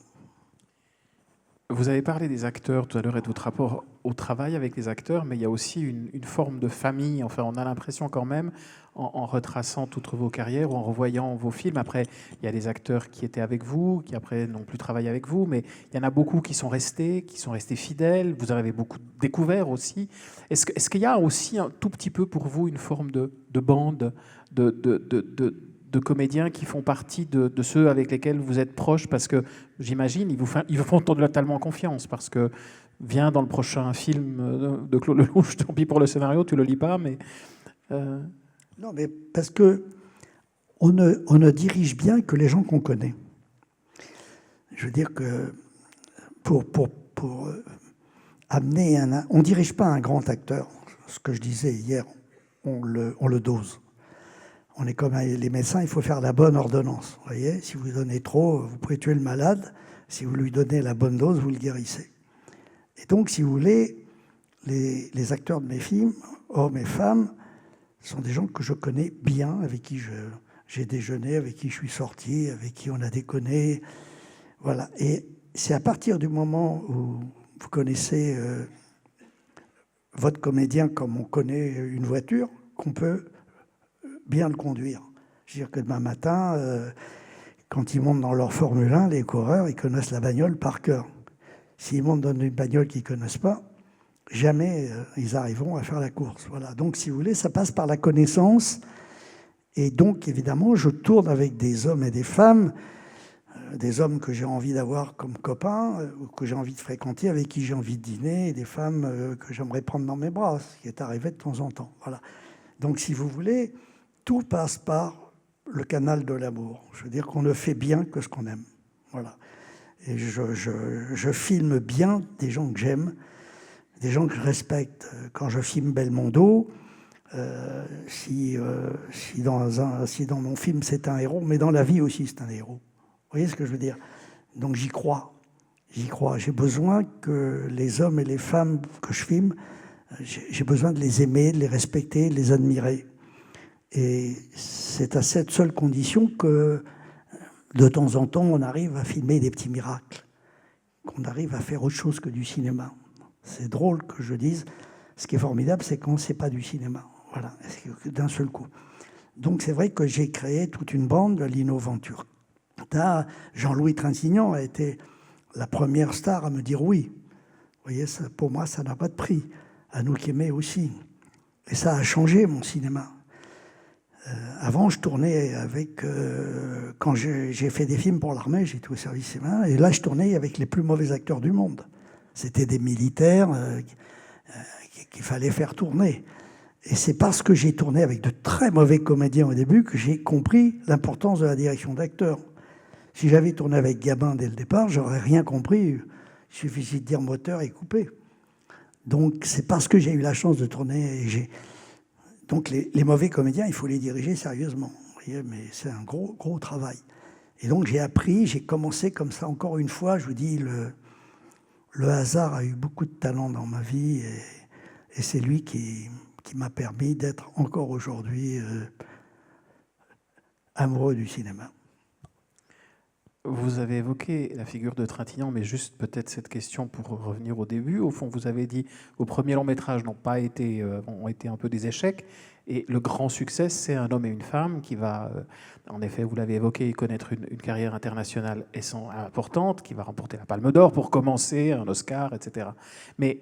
Vous avez parlé des acteurs tout à l'heure et de votre rapport au travail avec les acteurs, mais il y a aussi une forme de famille. Enfin, on a l'impression quand même, en retraçant toutes vos carrières ou en revoyant vos films. Après, il y a des acteurs qui étaient avec vous, qui après n'ont plus travaillé avec vous, mais il y en a beaucoup qui sont restés fidèles. Vous en avez beaucoup découvert aussi. Est-ce qu'il y a aussi un tout petit peu pour vous une forme de bande, de comédiens qui font partie de ceux avec lesquels vous êtes proches, parce que j'imagine ils vous font totalement confiance, parce que viens dans le prochain film de Claude Lelouch, tant pis pour le scénario, tu le lis pas, mais... Non, mais parce que on ne dirige bien que les gens qu'on connaît. Je veux dire que pour amener on ne dirige pas un grand acteur. Ce que je disais hier, on le dose. On est comme les médecins, il faut faire la bonne ordonnance. Vous voyez, si vous donnez trop, vous pouvez tuer le malade. Si vous lui donnez la bonne dose, vous le guérissez. Et donc, si vous voulez, les acteurs de mes films, hommes et femmes, sont des gens que je connais bien, avec qui j'ai déjeuné, avec qui je suis sorti, avec qui on a déconné. Voilà. Et c'est à partir du moment où vous connaissez votre comédien comme on connaît une voiture qu'on peut bien le conduire. Je veux dire que demain matin, quand ils montent dans leur Formule 1, les coureurs, ils connaissent la bagnole par cœur. s'ils montent dans une bagnole qu'ils ne connaissent pas, jamais ils arriveront à faire la course. Voilà. Donc, si vous voulez, ça passe par la connaissance. Et donc, évidemment, je tourne avec des hommes et des femmes, des hommes que j'ai envie d'avoir comme copains, ou que j'ai envie de fréquenter, avec qui j'ai envie de dîner, et des femmes que j'aimerais prendre dans mes bras, ce qui est arrivé de temps en temps. Voilà. Donc, si vous voulez, tout passe par le canal de l'amour. Je veux dire qu'on ne fait bien que ce qu'on aime. Voilà. Et je filme bien des gens que j'aime, des gens que je respecte. Quand je filme Belmondo, si dans mon film c'est un héros, mais dans la vie aussi c'est un héros. Vous voyez ce que je veux dire? Donc j'y crois. J'ai besoin que les hommes et les femmes que je filme, j'ai besoin de les aimer, de les respecter, de les admirer. Et c'est à cette seule condition que, de temps en temps, on arrive à filmer des petits miracles, qu'on arrive à faire autre chose que du cinéma. C'est drôle que je dise, ce qui est formidable, c'est quand c'est pas du cinéma. Voilà, d'un seul coup. Donc c'est vrai que j'ai créé toute une bande, Lino Ventura. Jean-Louis Trintignant a été la première star à me dire oui. Vous voyez, ça, pour moi, ça n'a pas de prix. Anouk Aimée aussi. Et ça a changé mon cinéma. Avant, je tournais avec... quand j'ai fait des films pour l'armée, j'étais au service civil, et là, je tournais avec les plus mauvais acteurs du monde. C'était des militaires qu'il fallait faire tourner. Et c'est parce que j'ai tourné avec de très mauvais comédiens au début que j'ai compris l'importance de la direction d'acteur. Si j'avais tourné avec Gabin dès le départ, j'aurais rien compris. Il suffisait de dire moteur et couper. Donc c'est parce que j'ai eu la chance de tourner. Donc les mauvais comédiens, il faut les diriger sérieusement. Vous voyez, mais c'est un gros travail. Et donc j'ai appris, j'ai commencé comme ça. Encore une fois, je vous dis, le hasard a eu beaucoup de talent dans ma vie. Et c'est lui qui m'a permis d'être encore aujourd'hui amoureux du cinéma. Vous avez évoqué la figure de Trintignant, mais juste peut-être cette question pour revenir au début. Au fond, vous avez dit vos premiers longs métrages ont été un peu des échecs. Et le grand succès, c'est Un homme et une femme qui va, en effet, vous l'avez évoqué, connaître une carrière internationale importante, qui va remporter la Palme d'Or pour commencer, un Oscar, etc. Mais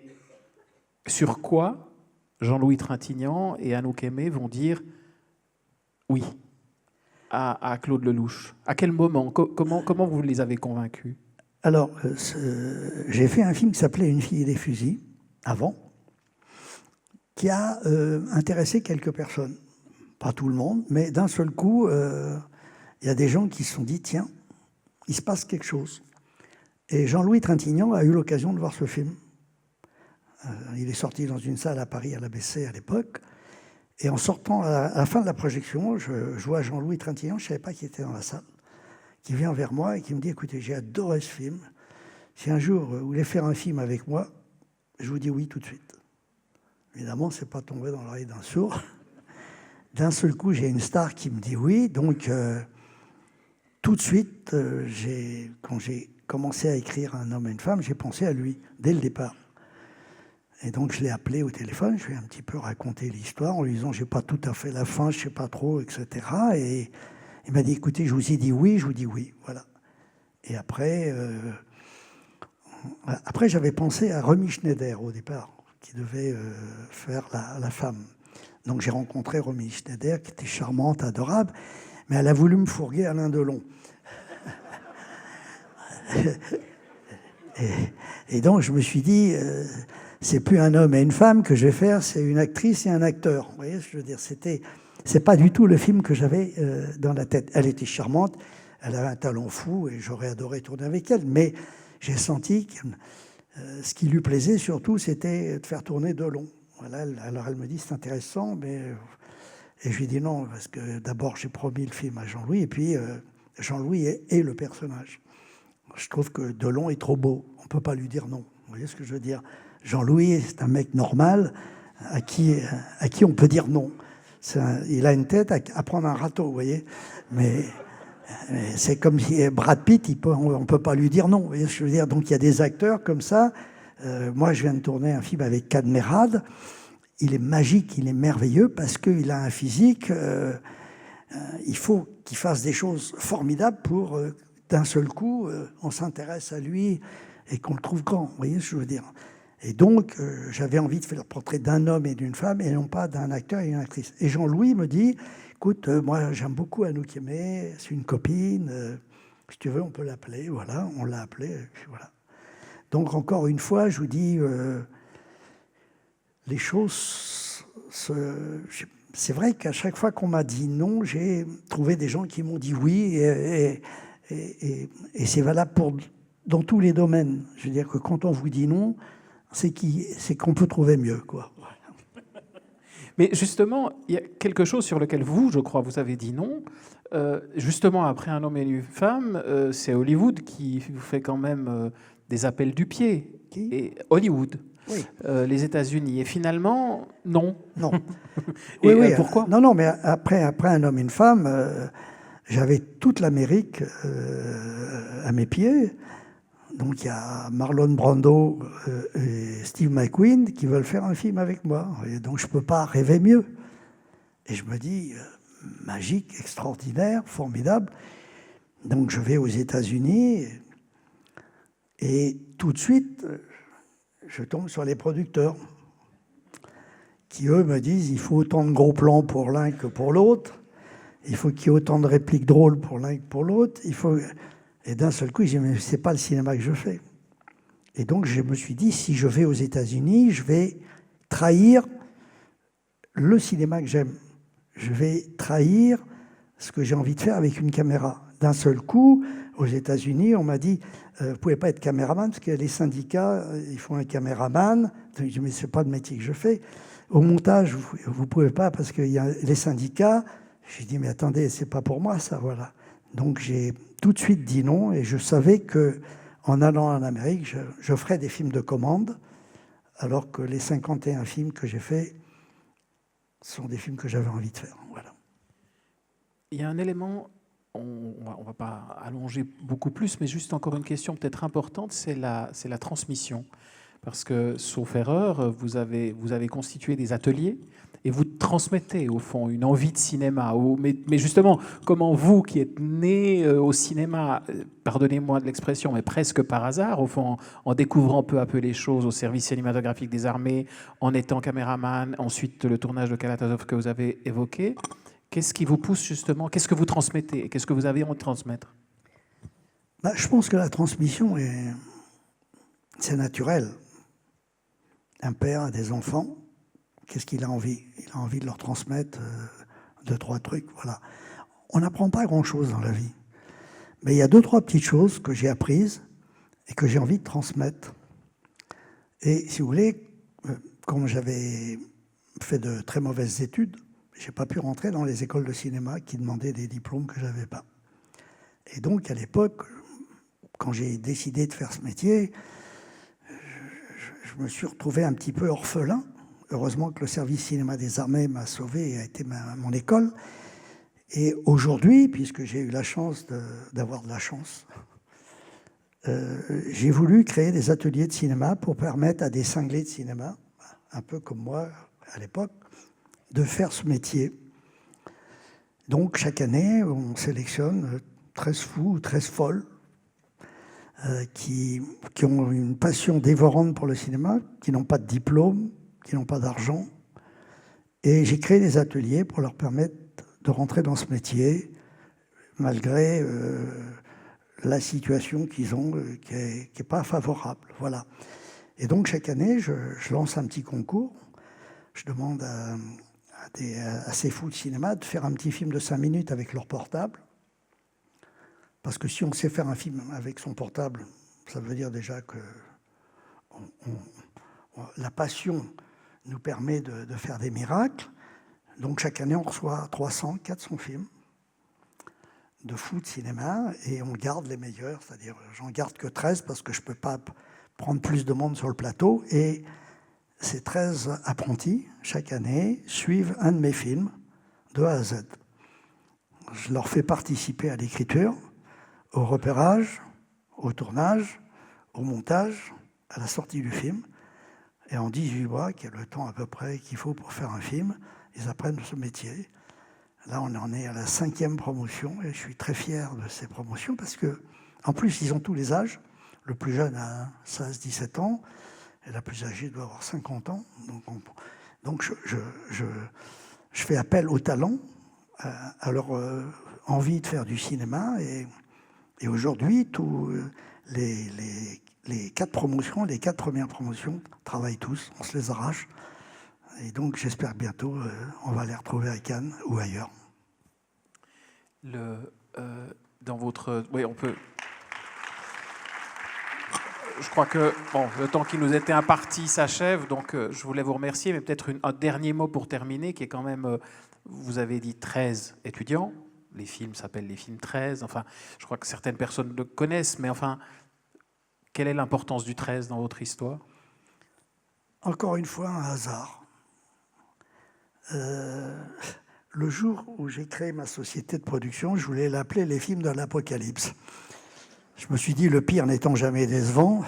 sur quoi Jean-Louis Trintignant et Anouk Aimée vont dire oui à Claude Lelouch? À quel moment? Comment vous les avez convaincus? Alors, j'ai fait un film qui s'appelait Une fille et des fusils, avant, qui a intéressé quelques personnes. Pas tout le monde, mais d'un seul coup, il y a des gens qui se sont dit, tiens, il se passe quelque chose. Et Jean-Louis Trintignant a eu l'occasion de voir ce film. Il est sorti dans une salle à Paris, à l'ABC à l'époque. Et en sortant, à la fin de la projection, je vois Jean-Louis Trintignant, je ne savais pas qu'il était dans la salle, qui vient vers moi et qui me dit, écoutez, j'ai adoré ce film. Si un jour vous voulez faire un film avec moi, je vous dis oui tout de suite. Évidemment, ce n'est pas tombé dans l'oreille d'un sourd. D'un seul coup, j'ai une star qui me dit oui. Donc, tout de suite, quand j'ai commencé à écrire Un homme et une femme, j'ai pensé à lui, dès le départ. Et donc, je l'ai appelé au téléphone, je lui ai un petit peu raconté l'histoire en lui disant « j'ai pas tout à fait la fin, je sais pas trop, etc. » Et il m'a dit « écoutez, je vous ai dit oui, je vous dis oui. » Voilà. Et après j'avais pensé à Romy Schneider au départ, qui devait faire la femme. Donc, j'ai rencontré Romy Schneider, qui était charmante, adorable, mais elle a voulu me fourguer Alain Delon. Et donc, je me suis dit... c'est plus un homme et une femme que je vais faire, c'est une actrice et un acteur. Vous voyez ce que je veux dire? C'est pas du tout le film que j'avais dans la tête. Elle était charmante, elle avait un talent fou et j'aurais adoré tourner avec elle. Mais j'ai senti que ce qui lui plaisait surtout, c'était de faire tourner Delon. Voilà, alors elle me dit c'est intéressant, mais et je lui dis non parce que d'abord j'ai promis le film à Jean-Louis et puis Jean-Louis est le personnage. Je trouve que Delon est trop beau. On peut pas lui dire non. Vous voyez ce que je veux dire? Jean-Louis, c'est un mec normal à qui on peut dire non. Il a une tête à prendre un râteau, vous voyez. Mais c'est comme si Brad Pitt, on ne peut pas lui dire non. Vous voyez ce que je veux dire? Donc il y a des acteurs comme ça. Moi, je viens de tourner un film avec Cadmerade. Il est magique, il est merveilleux parce qu'il a un physique. Il faut qu'il fasse des choses formidables pour, d'un seul coup, on s'intéresse à lui et qu'on le trouve grand, vous voyez ce que je veux dire. Et donc, j'avais envie de faire le portrait d'un homme et d'une femme, et non pas d'un acteur et d'une actrice. Et Jean-Louis me dit, écoute, moi j'aime beaucoup Anouk Aimée, c'est une copine, si tu veux on peut l'appeler, voilà, on l'a appelée, et puis voilà. Donc encore une fois, je vous dis, les choses, c'est vrai qu'à chaque fois qu'on m'a dit non, j'ai trouvé des gens qui m'ont dit oui, et c'est valable dans tous les domaines. Je veux dire que quand on vous dit non, c'est qu'on peut trouver mieux, quoi. Mais justement, il y a quelque chose sur lequel vous, je crois, vous avez dit non. Justement, après Un homme et une femme, c'est Hollywood qui vous fait quand même des appels du pied. Qui ? Et Hollywood, Oui. les États-Unis. Et finalement, non. Non. Et oui, pourquoi ? Non, mais après Un homme et une femme, j'avais toute l'Amérique à mes pieds. Donc il y a Marlon Brando et Steve McQueen qui veulent faire un film avec moi. Et donc je ne peux pas rêver mieux. Et je me dis, magique, extraordinaire, formidable. Donc je vais aux États-Unis et tout de suite, je tombe sur les producteurs qui, eux, me disent il faut autant de gros plans pour l'un que pour l'autre. Il faut qu'il y ait autant de répliques drôles pour l'un que pour l'autre. Et d'un seul coup, j'ai dit, mais ce n'est pas le cinéma que je fais. Et donc, je me suis dit, si je vais aux États-Unis, je vais trahir le cinéma que j'aime. Je vais trahir ce que j'ai envie de faire avec une caméra. D'un seul coup, aux États-Unis, on m'a dit, vous ne pouvez pas être caméraman, parce que les syndicats, il faut un caméraman. Donc, je dis, mais ce n'est pas le métier que je fais. Au montage, vous ne pouvez pas, parce qu'il y a les syndicats. J'ai dit, mais attendez, ce n'est pas pour moi, ça, voilà. Donc, j'ai tout de suite dit non, et je savais qu'en allant en Amérique, je ferais des films de commande, alors que les 51 films que j'ai faits sont des films que j'avais envie de faire. Voilà. Il y a un élément, on ne va pas allonger beaucoup plus, mais juste encore une question peut-être importante, c'est la transmission. Parce que, sauf erreur, vous avez constitué des ateliers et vous transmettez, au fond, une envie de cinéma. Mais justement, comment vous, qui êtes né au cinéma, pardonnez-moi de l'expression, mais presque par hasard, au fond, en découvrant peu à peu les choses au service cinématographique des armées, en étant caméraman, ensuite le tournage de Kalatazov que vous avez évoqué, qu'est-ce qui vous pousse justement, qu'est-ce que vous transmettez et qu'est-ce que vous avez envie de transmettre ? Je pense que la transmission, c'est naturel. Un père a des enfants, qu'est-ce qu'il a envie ? Il a envie de leur transmettre 2-3 trucs, voilà. On n'apprend pas grand-chose dans la vie. Mais il y a 2-3 petites choses que j'ai apprises et que j'ai envie de transmettre. Et si vous voulez, comme j'avais fait de très mauvaises études, je n'ai pas pu rentrer dans les écoles de cinéma qui demandaient des diplômes que je n'avais pas. Et donc, à l'époque, quand j'ai décidé de faire ce métier, je me suis retrouvé un petit peu orphelin. Heureusement que le service cinéma des armées m'a sauvé et a été mon école. Et aujourd'hui, puisque j'ai eu la chance d'avoir de la chance, j'ai voulu créer des ateliers de cinéma pour permettre à des cinglés de cinéma, un peu comme moi à l'époque, de faire ce métier. Donc chaque année, on sélectionne 13 fous ou 13 folles qui ont une passion dévorante pour le cinéma, qui n'ont pas de diplôme, qui n'ont pas d'argent. Et j'ai créé des ateliers pour leur permettre de rentrer dans ce métier, malgré la situation qu'ils ont, qui n'est pas favorable. Voilà. Et donc chaque année, je lance un petit concours. Je demande à ces fous de cinéma de faire un petit film de 5 minutes avec leur portable. Parce que si on sait faire un film avec son portable, ça veut dire déjà que la passion nous permet de faire des miracles. Donc chaque année, on reçoit 300, 400 films de fous de cinéma et on garde les meilleurs. C'est-à-dire, j'en garde que 13 parce que je ne peux pas prendre plus de monde sur le plateau. Et ces 13 apprentis, chaque année, suivent un de mes films de A à Z. Je leur fais participer à l'écriture, au repérage, au tournage, au montage, à la sortie du film. Et en 18 mois, qui est le temps à peu près qu'il faut pour faire un film, ils apprennent ce métier. Là, on en est à la 5e promotion et je suis très fier de ces promotions parce que, en plus, ils ont tous les âges. Le plus jeune a 16-17 ans, et la plus âgée doit avoir 50 ans. Donc je fais appel aux talents, à leur envie de faire du cinéma. Et aujourd'hui, tous les 4 promotions, les 4 premières promotions, travaillent tous, on se les arrache. Et donc j'espère que bientôt, on va les retrouver à Cannes ou ailleurs. Dans votre... Oui, on peut... Je crois que le temps qui nous était imparti s'achève, donc je voulais vous remercier, mais peut-être un dernier mot pour terminer, qui est quand même, vous avez dit 13 étudiants, les films s'appellent les films 13, enfin, je crois que certaines personnes le connaissent, mais enfin, quelle est l'importance du 13 dans votre histoire? Encore une fois, un hasard. Le jour où j'ai créé ma société de production, je voulais l'appeler les films de l'Apocalypse. Je me suis dit, le pire n'étant jamais décevant.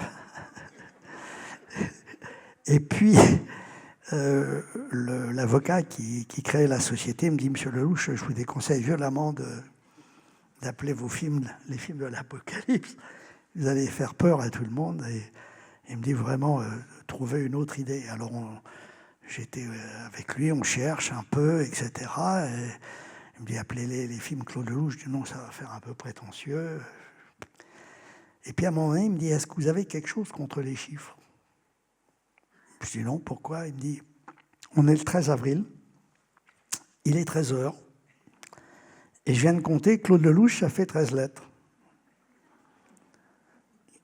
Et puis, l'avocat qui crée la société me dit, Monsieur Lelouch, je vous déconseille violemment d'appeler vos films les films de l'Apocalypse. Vous allez faire peur à tout le monde. Et il me dit vraiment, trouver une autre idée. Alors, j'étais avec lui, on cherche un peu, etc. Et il me dit, appelez-les les films Claude Lelouch. Je dis, non, ça va faire un peu prétentieux. Et puis à un moment donné, il me dit, est-ce que vous avez quelque chose contre les chiffres? Je dis non, pourquoi? Il me dit, on est le 13 avril, il est 13 heures, et je viens de compter, Claude Lelouch, ça fait 13 lettres.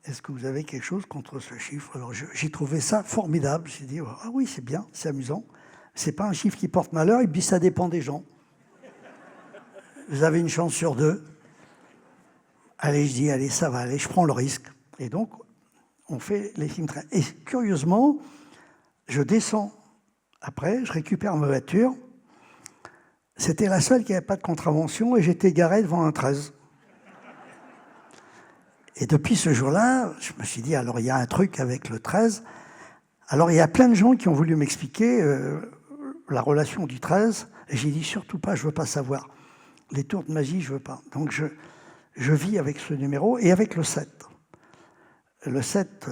Est-ce que vous avez quelque chose contre ce chiffre? Alors j'ai trouvé ça formidable. J'ai dit, ah oui, c'est bien, c'est amusant. C'est pas un chiffre qui porte malheur. Il me dit, ça dépend des gens. Vous avez une chance sur 2. Allez, je dis, allez, ça va aller, je prends le risque. Et donc, on fait les films 13. Et curieusement, je descends après, je récupère ma voiture. C'était la seule qui n'avait pas de contravention et j'étais garé devant un 13. Et depuis ce jour-là, je me suis dit, alors il y a un truc avec le 13. Alors il y a plein de gens qui ont voulu m'expliquer la relation du 13. Et j'ai dit, surtout pas, je ne veux pas savoir. Les tours de magie, je ne veux pas. Donc je vis avec ce numéro et avec le 7. Le 7,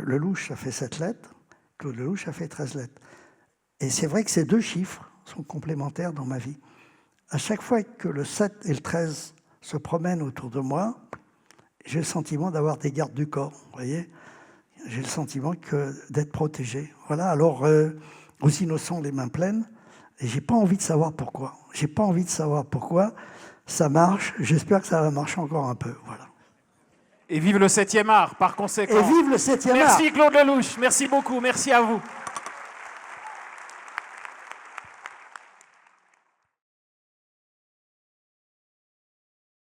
Lelouch, ça fait 7 lettres. Claude Lelouch, ça fait 13 lettres. Et c'est vrai que ces 2 chiffres sont complémentaires dans ma vie. À chaque fois que le 7 et le 13 se promènent autour de moi, j'ai le sentiment d'avoir des gardes du corps, vous voyez. J'ai le sentiment d'être protégé. Voilà, alors, aux innocents, les mains pleines, et j'ai pas envie de savoir pourquoi. J'ai pas envie de savoir pourquoi. Ça marche, j'espère que ça va marcher encore un peu, voilà. Et vive le 7e art, par conséquent. Et vive le 7e art. Merci Claude Lelouch, merci beaucoup, merci à vous.